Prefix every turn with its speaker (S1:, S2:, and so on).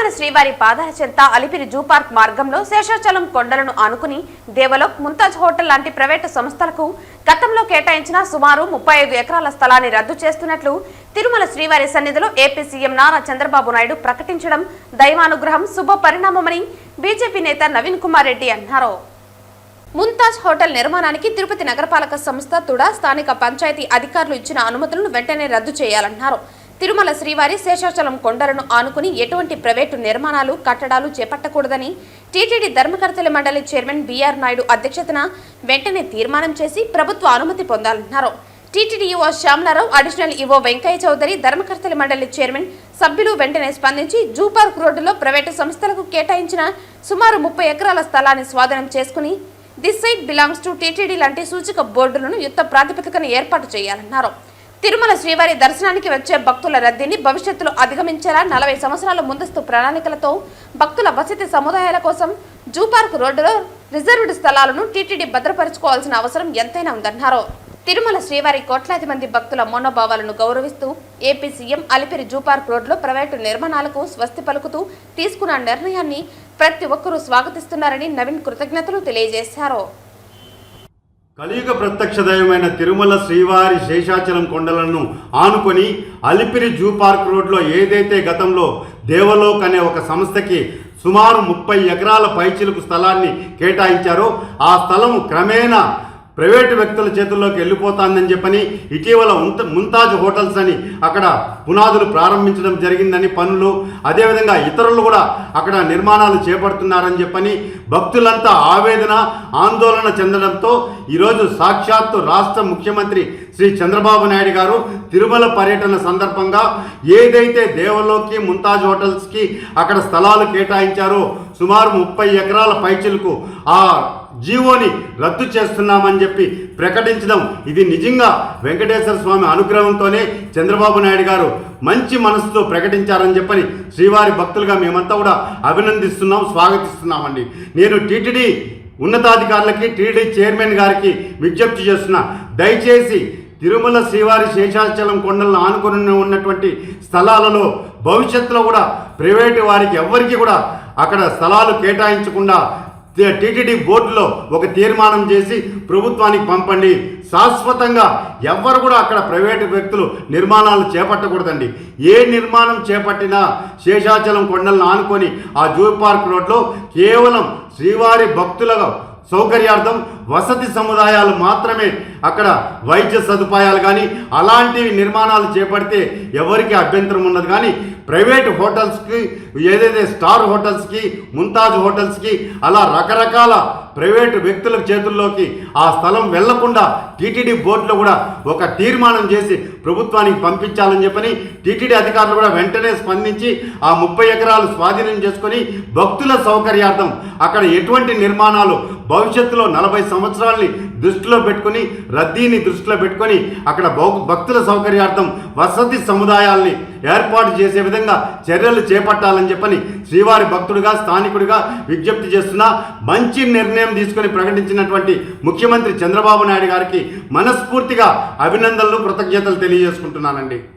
S1: తిరుమల శ్రీవారి పాదాల చెంత అలిపిరి జూ పార్క్ మార్గంలో శేషాచలం కొండలను ఆనుకుని దేవలోక్ ముంతాజ్ హోటల్ లాంటి ప్రైవేటు సంస్థలకు గతంలో కేటాయించిన సుమారు 35 ఎకరాల స్థలాన్ని రద్దు చేస్తున్నట్లు తిరుమల శ్రీవారి సన్నిధిలో ఏపీ సీఎం నారా చంద్రబాబు నాయుడు ప్రకటించడం దైవానుగ్రహం శుభ పరిణామమని బీజేపీ నేత నవీన్ కుమార్ రెడ్డి అన్నారు. ముంతాజ్ హోటల్ నిర్మాణానికి తిరుపతి నగరపాలక సంస్థ తుడా స్థానిక పంచాయతీ అధికారులు ఇచ్చిన అనుమతులను వెంటనే రద్దు చేయాలన్నారు. తిరుమల శ్రీవారి శేషాచలం కొండలను ఆనుకుని ఎటువంటి ప్రైవేటు నిర్మాణాలు కట్టడాలు చేపట్టకూడదని టీటీడీ ధర్మకర్తల మండలి చైర్మన్ బీఆర్ నాయుడు అధ్యక్షతన వెంటనే తీర్మానం చేసి ప్రభుత్వ అనుమతి పొందాలన్నారు. TTD EO Shyamala Rao, additional EO Venkaiah Chowdary, ధర్మకర్తల మండలి చైర్మన్ సభ్యులు వెంటనే స్పందించి జూ పార్క్ రోడ్డులో ప్రైవేటు సంస్థలకు కేటాయించిన సుమారు 30 ఎకరాల స్థలాన్ని స్వాధీనం చేసుకుని this site belongs to TTD లాంటి సూచిక బోర్డులను యుద్ధ ప్రాతిపదికన ఏర్పాటు చేయాలన్నారు. తిరుమల శ్రీవారి దర్శనానికి వచ్చే భక్తుల రద్దీని భవిష్యత్తులో అధిగమించేలా 40 సంవత్సరాల ముందస్తు ప్రణాళికలతో భక్తుల వసతి సముదాయాల కోసం జూ పార్క్ రోడ్డులో రిజర్వ్డ్ స్థలాలను టీటీడీ భద్రపరచుకోవాల్సిన అవసరం ఎంతైనా ఉందన్నారు. తిరుమల శ్రీవారి కోట్లాది మంది భక్తుల మనోభావాలను గౌరవిస్తూ AP CM Alipiri zoo park రోడ్లో ప్రైవేటు నిర్మాణాలకు స్వస్తి పలుకుతూ తీసుకున్న నిర్ణయాన్ని ప్రతి ఒక్కరూ స్వాగతిస్తున్నారని నవీన్ కృతజ్ఞతలు తెలియజేశారు.
S2: కలియుగ ప్రత్యక్ష దైవమైన తిరుమల శ్రీవారి శేషాచలం కొండలను ఆనుకొని అలిపిరి జూ పార్క్ రోడ్లో ఏదైతే గతంలో దేవలోక్ అనే ఒక సంస్థకి సుమారు 30 ఎకరాల పైచిలుకు స్థలాన్ని కేటాయించారో ఆ స్థలం క్రమేణా ప్రైవేటు వ్యక్తుల చేతుల్లోకి వెళ్ళిపోతాందని చెప్పని ఇటీవల ముంతాజ్ హోటల్స్ అని అక్కడ పునాదులు ప్రారంభించడం జరిగిందని పనులు, అదేవిధంగా ఇతరులు కూడా అక్కడ నిర్మాణాలు చేపడుతున్నారని చెప్పని భక్తులంతా ఆవేదన ఆందోళన చెందడంతో ఈరోజు సాక్షాత్తు రాష్ట్ర ముఖ్యమంత్రి శ్రీ చంద్రబాబు నాయుడు గారు తిరుమల పర్యటన సందర్భంగా ఏదైతే దేవలోక్కి ముంతాజ్ హోటల్స్కి అక్కడ స్థలాలు కేటాయించారో సుమారు 30 ఎకరాల పైచిలకు ఆ జీవోని రద్దు చేస్తున్నామని చెప్పి ప్రకటించడం ఇది నిజంగా వెంకటేశ్వర స్వామి అనుగ్రహంతోనే చంద్రబాబు నాయుడు గారు మంచి మనసుతో ప్రకటించారని చెప్పని శ్రీవారి భక్తులుగా మేమంతా కూడా అభినందిస్తున్నాం, స్వాగతిస్తున్నామండి. నేను టీటీడీ ఉన్నతాధికారులకి టీటీడీ చైర్మన్ గారికి విజ్ఞప్తి చేస్తున్నా, దయచేసి తిరుమల శ్రీవారి శేషాచలం కొండలను ఆనుకొని ఉన్నటువంటి స్థలాలలో భవిష్యత్తులో కూడా ప్రైవేటు వారికి ఎవ్వరికి కూడా అక్కడ స్థలాలు కేటాయించకుండా టీటీడీ బోర్డులో ఒక తీర్మానం చేసి ప్రభుత్వానికి పంపండి. శాశ్వతంగా ఎవ్వరు కూడా అక్కడ ప్రైవేటు వ్యక్తులు నిర్మాణాలు చేపట్టకూడదండి. ఏ నిర్మాణం చేపట్టినా శేషాచలం కొండలను ఆనుకొని ఆ జూ పార్క్ రోడ్లో కేవలం శ్రీవారి భక్తుల సౌకర్యార్థం వసతి సముదాయాలు మాత్రమే, అక్కడ వైద్య సదుపాయాలు కానీ అలాంటివి నిర్మాణాలు చేపడితే ఎవరికి అభ్యంతరం ఉండదు. కానీ ప్రైవేట్ హోటల్స్కి ఏదైతే స్టార్ హోటల్స్కి ముంతాజ్ హోటల్స్కి అలా రకరకాల ప్రైవేటు వ్యక్తుల చేతుల్లోకి ఆ స్థలం వెళ్లకుండా టీటీడీ బోర్డులో కూడా ఒక తీర్మానం చేసి ప్రభుత్వానికి పంపించాలని చెప్పని టీటీడీ అధికారులు కూడా వెంటనే స్పందించి ఆ 30 ఎకరాలు స్వాధీనం చేసుకొని భక్తుల సౌకర్యార్థం అక్కడ ఎటువంటి నిర్మాణాలు భవిష్యత్తులో 40 సంవత్సరాలని దృష్టిలో పెట్టుకొని రద్దీని దృష్టిలో పెట్టుకొని అక్కడ భక్తుల సౌకర్యార్థం వసతి సముదాయాల్ని ఏర్పాటు చేసే విధంగా చర్యలు చేపట్టాలని చెప్పని శ్రీవారి భక్తుడిగా స్థానికుడిగా విజ్ఞప్తి చేస్తున్నా. మంచి నిర్ణయం తీసుకొని ప్రకటించినటువంటి ముఖ్యమంత్రి చంద్రబాబు నాయుడు గారికి మనస్ఫూర్తిగా అభినందనలు, కృతజ్ఞతలు తెలియజేసుకుంటున్నానండి.